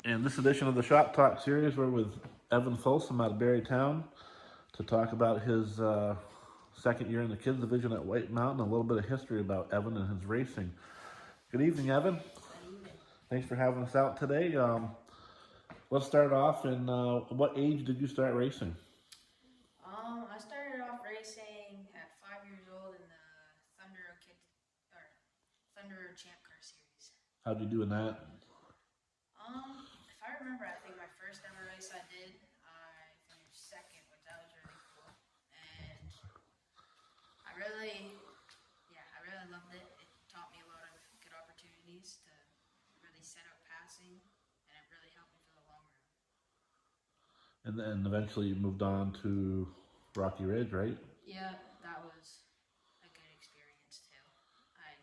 In this edition of the Shop Talk series, we're with Evan Folsom out of Barrytown to talk about his second year in the kids division at White Mountain, a little bit of history about Evan and his racing. Good evening, Evan. Good evening. Thanks for having us out today. Let's start off. In what age did you start racing? I started off racing at 5 years old in the Thunder Kid or Thunder Champ Car Series. How'd you do in that? If I remember, I think my first ever race I did, I finished second, which that was really cool, and I really loved it. It taught me a lot of good opportunities to really set up passing, and it really helped me for the long run. And then eventually you moved on to Rocky Ridge, right? Yeah, that was a good experience too. I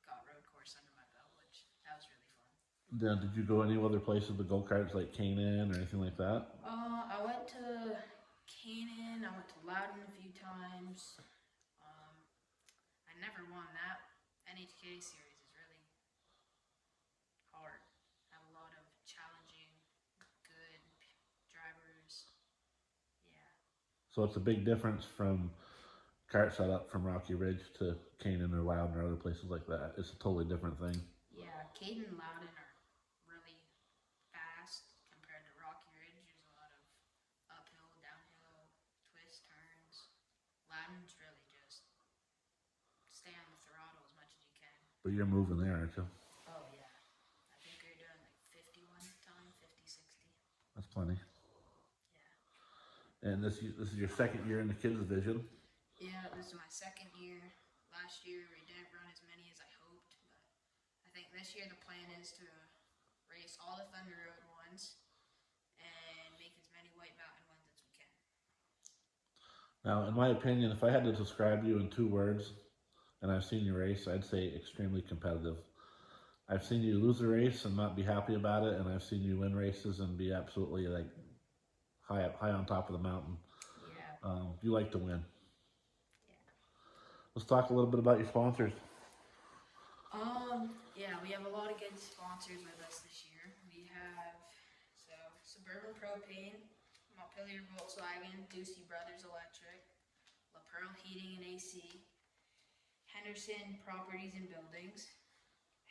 got road course under my belt, which that was really fun. Then did you go any other places with go-karts like Canaan or anything like that? I went to Canaan. I went to Loudon a few times. I never won that. NHK series is really hard. Have a lot of challenging, good drivers. Yeah. So it's a big difference from kart setup from Rocky Ridge to Canaan or Loudon or other places like that. It's a totally different thing. Yeah, Caden and Loudon are really fast compared to Rocky Ridge. There's a lot of uphill, downhill, twists, turns. Loudon's really just stay on the throttle as much as you can. But you're moving there, aren't you? Oh yeah. I think you're doing like 51 time, 50, 60. That's plenty. Yeah. And this is your second year in the kids division. Yeah, this is my second year. Last year we didn't run as many as I hoped, but I think this year the plan is to race all the Thunder Road ones and make as many White Mountain ones as we can. Now, in my opinion, if I had to describe you in 2 words, and I've seen you race, I'd say extremely competitive. I've seen you lose a race and not be happy about it, and I've seen you win races and be absolutely like high on top of the mountain. Yeah. You like to win. Yeah. Let's talk a little bit about your sponsors. Yeah, we have a lot of good sponsors with us this year. We have Suburban Propane, Montpelier Volkswagen, Ducey Brothers Electric, La Pearl Heating and AC, Henderson Properties and Buildings,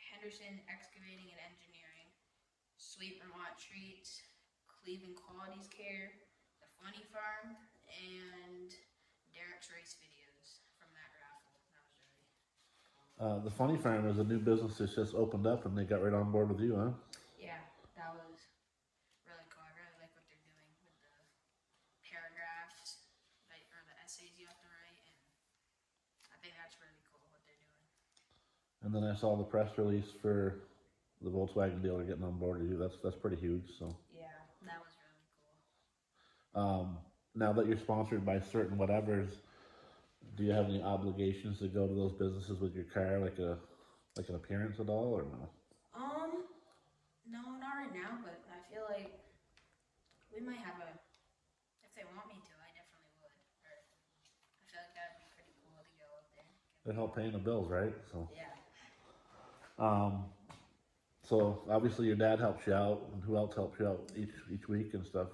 Henderson Excavating and Engineering, Sweet Vermont Treats, Cleveland Qualities Care, The Funny Farm, and Derek's Race Videos from that raffle. That was really cool. The Funny Farm is a new business that's just opened up, and they got right on board with you, huh? Yeah, that was really cool. I really like what they're doing with the paragraphs or the essays you have to write, and I think that's really cool what they're doing. And then I saw the press release for the Volkswagen dealer getting on board with you. That's pretty huge. So Yeah, that was really cool. now that you're sponsored by certain whatevers, do you have any obligations to go to those businesses with your car, like an appearance at all, or no? No, not right now, but I feel like we might have if they want me to, I definitely would. Or I feel like that would be pretty cool to go up there. They help paying the bills, right? So, Yeah. so obviously your dad helps you out, and who else helps you out each week and stuff?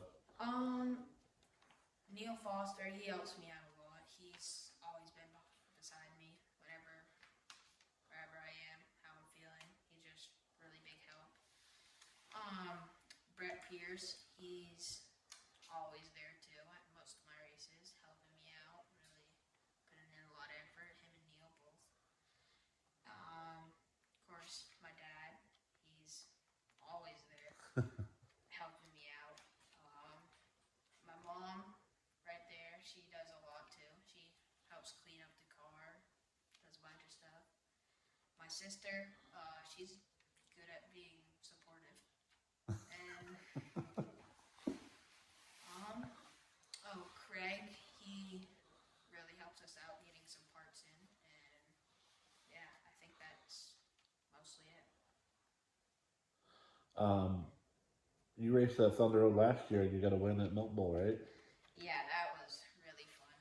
Neil Foster, he helps me out a lot. He's always been beside me wherever I am, how I'm feeling. He's just really big help. Brett Pierce, he's always there too at most of my races, helping me out, really putting in a lot of effort. Him and Neil both. Of course, my dad, he's always there, helping me out. My mom, right there, she does a lot too. She helps clean up the car, does a bunch of stuff. My sister, she's good at being supportive. And Craig, he really helps us out getting some parts in. And yeah, I think that's mostly it. You raced that Thunder Road last year, and you got a win at Milk Bowl, right? Yeah, that was really fun.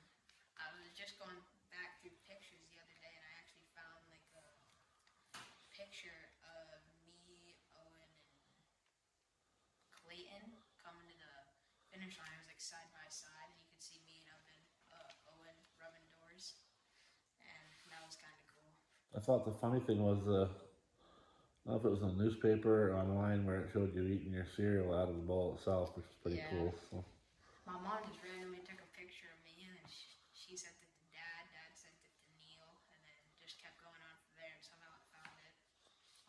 I was just going back through pictures the other day, and I actually found like a picture of me, Owen, and finish line, it was like side by side, and you could see me and Owen rubbing doors, and that was kind of cool. I thought the funny thing was I don't know if it was in the newspaper or online where it showed you eating your cereal out of the bowl itself, which is pretty Yeah. cool. So. My mom just randomly took a picture of me, and then she sent it to Dad. Dad sent it to Neil, and then just kept going on from there. And somehow I found it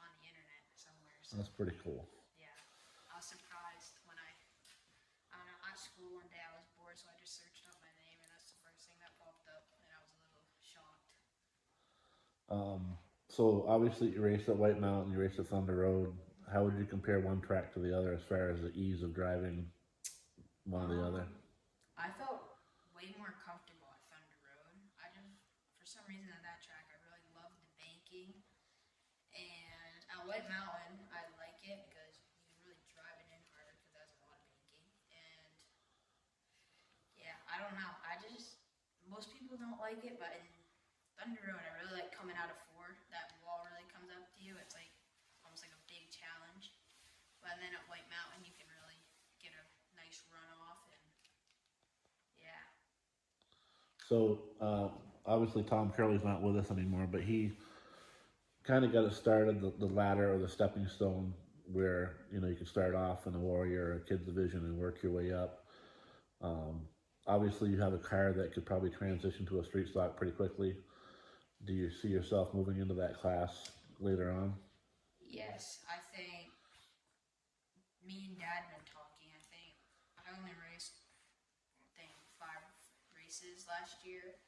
on the internet somewhere. So That's pretty cool. yeah, I was surprised when I don't know, at school one day I was bored, so I just searched up my name, and that's the first thing that popped up, and I was a little shocked. So obviously you raced at White Mountain, you raced at Thunder Road. How would you compare one track to the other as far as the ease of driving one or the other? I felt way more comfortable at Thunder Road. For some reason at that track, I really loved the banking. And at White Mountain, I like it because you can really drive it in harder because it has a lot of banking. And yeah, I don't know. Most people don't like it, but in Thunder Road, I really like coming out of four. That wall really comes up to you. It's like almost like a big challenge. But then at White Mountain, you can really get a nice run off, and yeah. So obviously Tom Curley's not with us anymore, but he kind of got it started the ladder or the stepping stone where you can start off in a warrior or a kids division and work your way up. Obviously you have a car that could probably transition to a street stock pretty quickly. Do you see yourself moving into that class later on? Yes, I think me and Dad been talking. I think I only raced, I think, 5 races last year,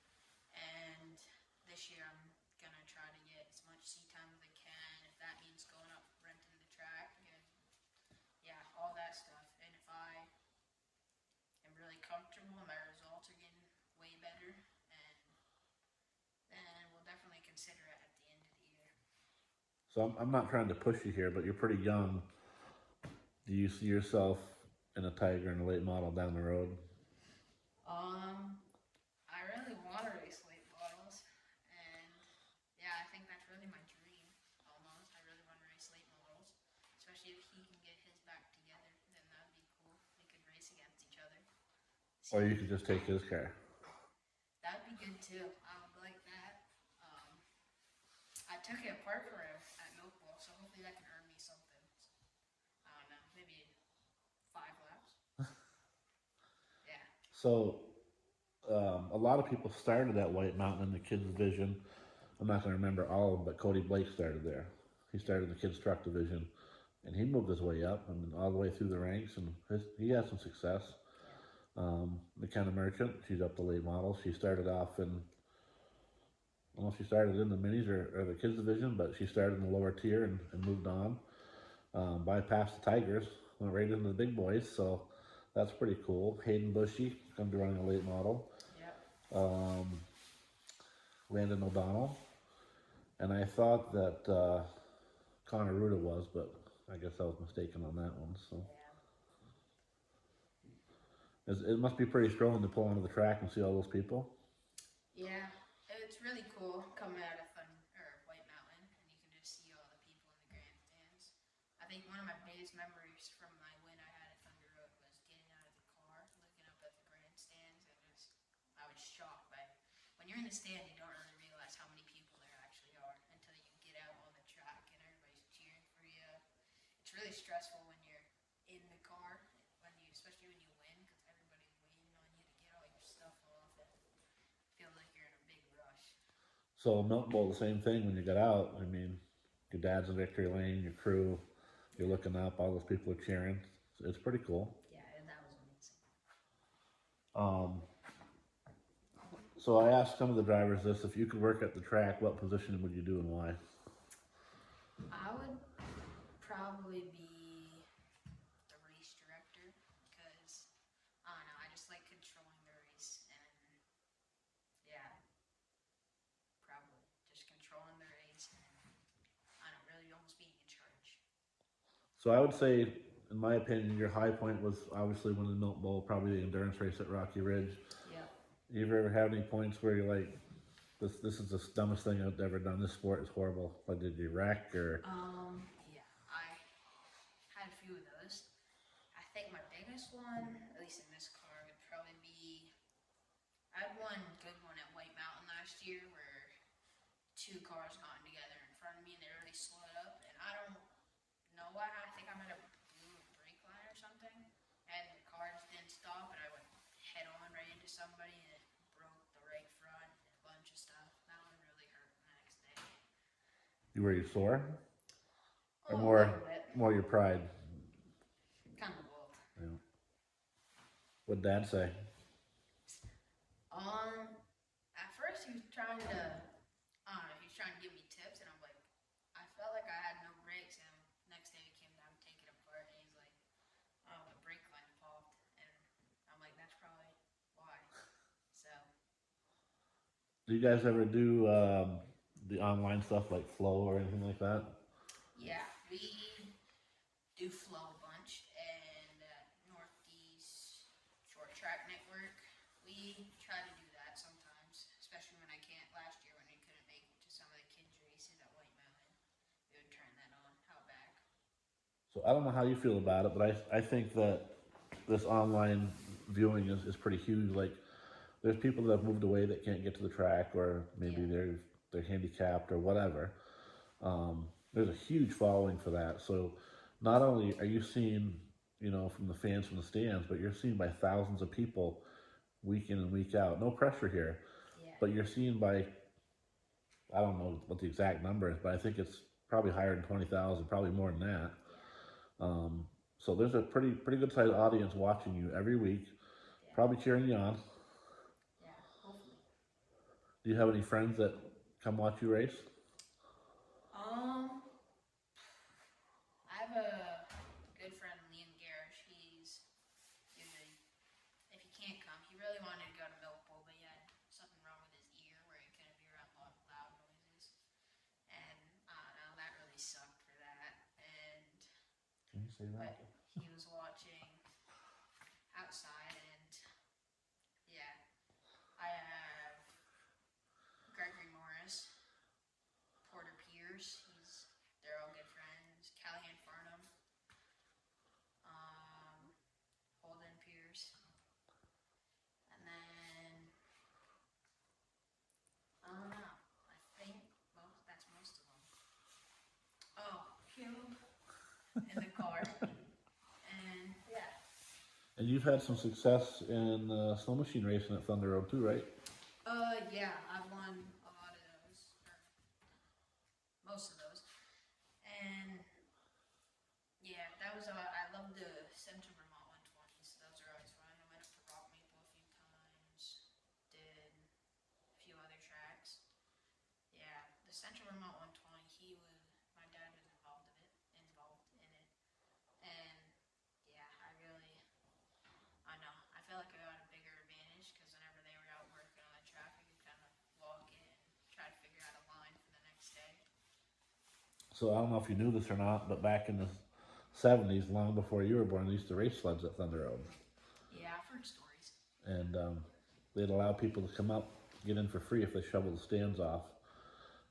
and this year I'm gonna try to get as much seat time as I can. If that means going up, renting the track, and yeah, all that stuff. And if I am really comfortable and my results are getting way better, and then we'll definitely consider it at the end of the year. So I'm not trying to push you here, but you're pretty young. Do you see yourself in a Tiger and a late model down the road? I really want to race late models, and yeah, I think that's really my dream. Almost, I really want to race late models, especially if he can get his back together. Then that'd be cool. We could race against each other. Or you could just take his car? That'd be good too. I would like that. I took it apart for him at Milk Bowl, so hopefully that can earn me something. I don't know, maybe 5 laps. Yeah. So a lot of people started at White Mountain in the kids division. I'm not going to remember all of them, but Cody Blake started there. He started in the kids truck division, and he moved his way up and all the way through the ranks, and he had some success. McKenna Merchant, she's up to late model. She started off in, well, she started in the minis or the kids division, but she started in the lower tier and moved on. Bypassed the Tigers, went right into the big boys, so that's pretty cool. Hayden Bushy, come to running a late model. Yep. Landon O'Donnell, and I thought that Connor Ruda was, but I guess I was mistaken on that one. So it must be pretty thrilling to pull onto the track and see all those people. Yeah, it's really cool coming out of White Mountain, and you can just see all the people in the grandstands. I think one of my biggest memories from my win I had at Thunder Road was getting out of the car, looking up at the grandstands, and I was shocked by when you're in the stand, you don't really realize how many people there actually are until you get out on the track and everybody's cheering for you. It's really stressful when you're in the car, especially when you win, because everybody's waiting on you to get all your stuff off and feel like you're in a big rush. So Milk Bowl, the same thing when you got out. I mean, your dad's in victory lane, your crew, you're looking up, all those people are cheering. It's pretty cool. Yeah, that was amazing. So I asked some of the drivers this: if you could work at the track, what position would you do and why? I would probably be the race director because I don't know, I just like controlling the race, and yeah, probably just controlling the race and I don't know, really almost being in charge. So I would say, in my opinion, your high point was obviously winning the Milk Bowl, probably the endurance race at Rocky Ridge. Yep. You ever had any points where you're like, this is the dumbest thing I've ever done. This sport is horrible. Like, did you wreck or? Yeah, I had a few of those. I think my biggest funnest one, at least in this car, would probably be, I had one good one at White Mountain last year where two cars got together in front of me and they really slowed up, and I don't know why. I think I might have blew a brake line or something, and the car just didn't stop, and I went head on right into somebody, and it broke the right front and a bunch of stuff. That one really hurt the next day. Were you sore? Or Oh, a more, little bit. more your pride? Kind of both. Yeah. What'd Dad say? At first he was trying to, I don't know, he was trying to give me tips, and I'm like, I felt like I had no brakes, and next day we came down to take it apart, and he's like, oh, the brake line popped, and I'm like, that's probably why. So, Do you guys ever do the online stuff like Flow or anything like that? yeah, we do flow a bunch, and Northeast Short Track Network, we try to do that sometimes, especially when I can't. Last year when we couldn't make it to some of the kids' races at White Mountain, we would turn that on, out back. So I don't know how you feel about it, but I think that this online viewing is pretty huge. Like, there's people that have moved away that can't get to the track, or maybe Yeah. they're handicapped or whatever. There's a huge following for that. So not only are you seen, from the fans from the stands, but you're seen by thousands of people week in and week out. No pressure here, Yeah. but you're seen by, I don't know what the exact number is, but I think it's probably higher than 20,000, probably more than that. Yeah. So there's a pretty good sized audience watching you every week, Yeah. probably cheering you on. Yeah. Hopefully. Do you have any friends that come watch you race? I have a good friend, Liam Garish. He's usually, if he can't come, he really wanted to go to Millpool, but he had something wrong with his ear where he couldn't be around loud noises. And I don't know, that really sucked for that. And Can you say but he was watching outside, and yeah, I have Gregory Morris, Porter Pierce. They're all good friends. Callahan Farnham, Holden Pierce, and then I don't know. I think that's most of them. Oh, Caleb in the car, and yeah. And you've had some success in snow machine racing at Thunder Road too, right? Yeah, I've won a lot of those, or most of those, and yeah, that was. I love the Central Vermont 120s. Those are always fun. I went up to Rock Maple a few times. Did a few other tracks. Yeah, the Central Vermont 120. My dad was involved in it, and yeah, I know. I feel like I got a bigger advantage because whenever they were out working on the track, I could kind of walk in and try to figure out a line for the next day. So I don't know if you knew this or not, but back in the 70s, long before you were born, they used to race sleds at Thunder Road. Yeah, I've heard stories. And they'd allow people to come up, get in for free if they shoveled the stands off.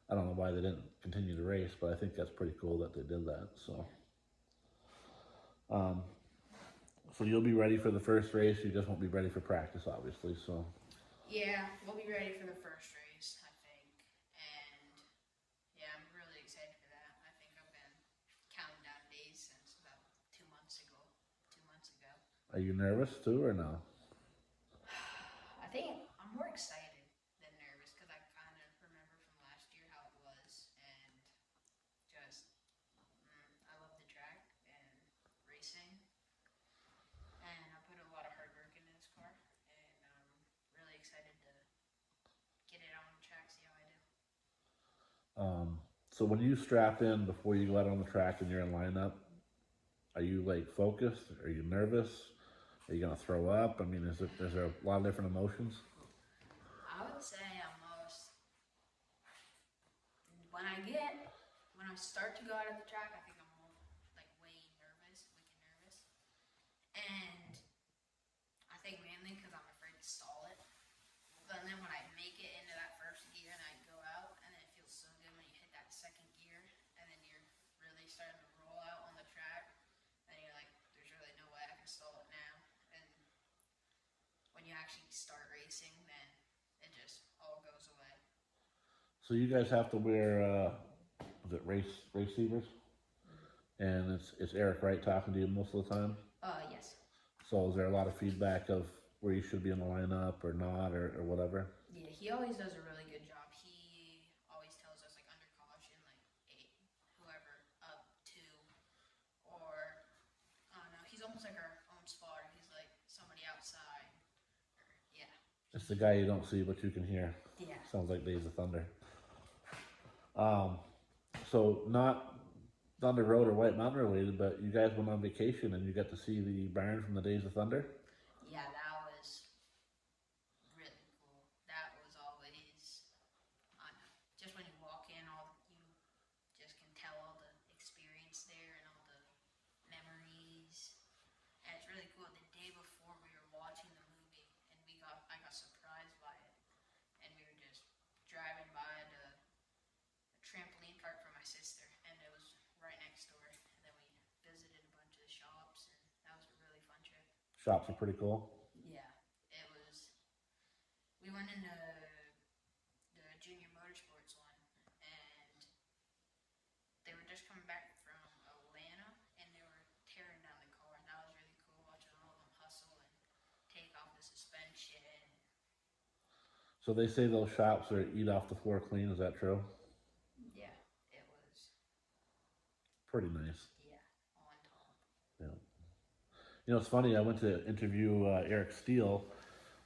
I don't know why they didn't continue to race, but I think that's pretty cool that they did that. So, so you'll be ready for the first race. You just won't be ready for practice, obviously. So, Yeah, we'll be ready for the first race, I think. And yeah, I'm really excited for that. I think I've been counting down days since about 2 months ago. 2 months ago. are you nervous too, or no? I think I'm more excited than nervous because I kind of remember from last year how it was, and just I love the track and racing, and I put a lot of hard work into this car, and I'm really excited to get it on the track, see how I do. So when you strap in before you go out on the track and you're in lineup, are you like focused? Are you nervous? Are you gonna throw up? I mean, is there a lot of different emotions? I would say I'm most when I start to go out of the track, I think I'm more like way nervous, wicked nervous, and I think mainly because I'm afraid to stall it. But then when I make it into that first gear and I go out, and then it feels so good when you hit that second gear, and then you're really starting to roll out on the track, and you're like, there's really no way I can stall it now. actually start racing, then it just all goes away. So you guys have to wear, is it race receivers? And it's Eric Wright talking to you most of the time. Yes. So is there a lot of feedback of where you should be in the lineup or not or whatever? Yeah, he always does a really good job. He always tells us like under caution, like eight, whoever up two, or I don't know. He's almost like our own spotter. He's like somebody outside. Or, yeah. It's the guy you don't see but you can hear. Yeah. Sounds like Days of Thunder. So not Thunder Road or White Mountain related, but you guys went on vacation and you got to see the barn from the Days of Thunder. Yeah, that was really cool. That was always, I don't know, just when you walk in, you just can tell all the experience there and all the memories. And it's really cool. The day before we were watching the movie, and I got surprised by it, and we were just driving by the trampoline park for my sister, and it was right next door. And then we visited a bunch of the shops, and that was a really fun trip. Shops are pretty cool. Yeah, it was. We went in the junior motorsports one, and they were just coming back from Atlanta, and they were tearing down the car. And that was really cool watching all of them hustle and take off the suspension. So they say those shops are eat off the floor clean. Is that true? Yeah, it was. Pretty nice. Yeah, on top. Yeah. You know, it's funny. I went to interview Eric Steele,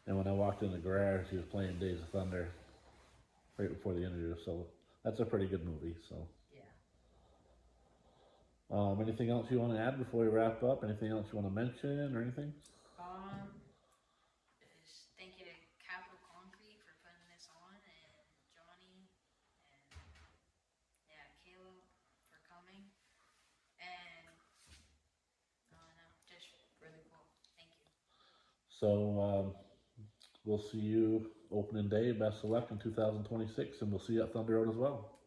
and when I walked in the garage, he was playing Days of Thunder right before the interview. So that's a pretty good movie. So, Yeah. anything else you want to add before we wrap up? Anything else you want to mention or anything? Just thank you to Capital Concrete for putting this on, and Johnny, and yeah, Caleb for coming, and I don't know, just really cool. Thank you. So we'll see you opening day. Best of luck in 2026, and we'll see you at Thunder Road as well.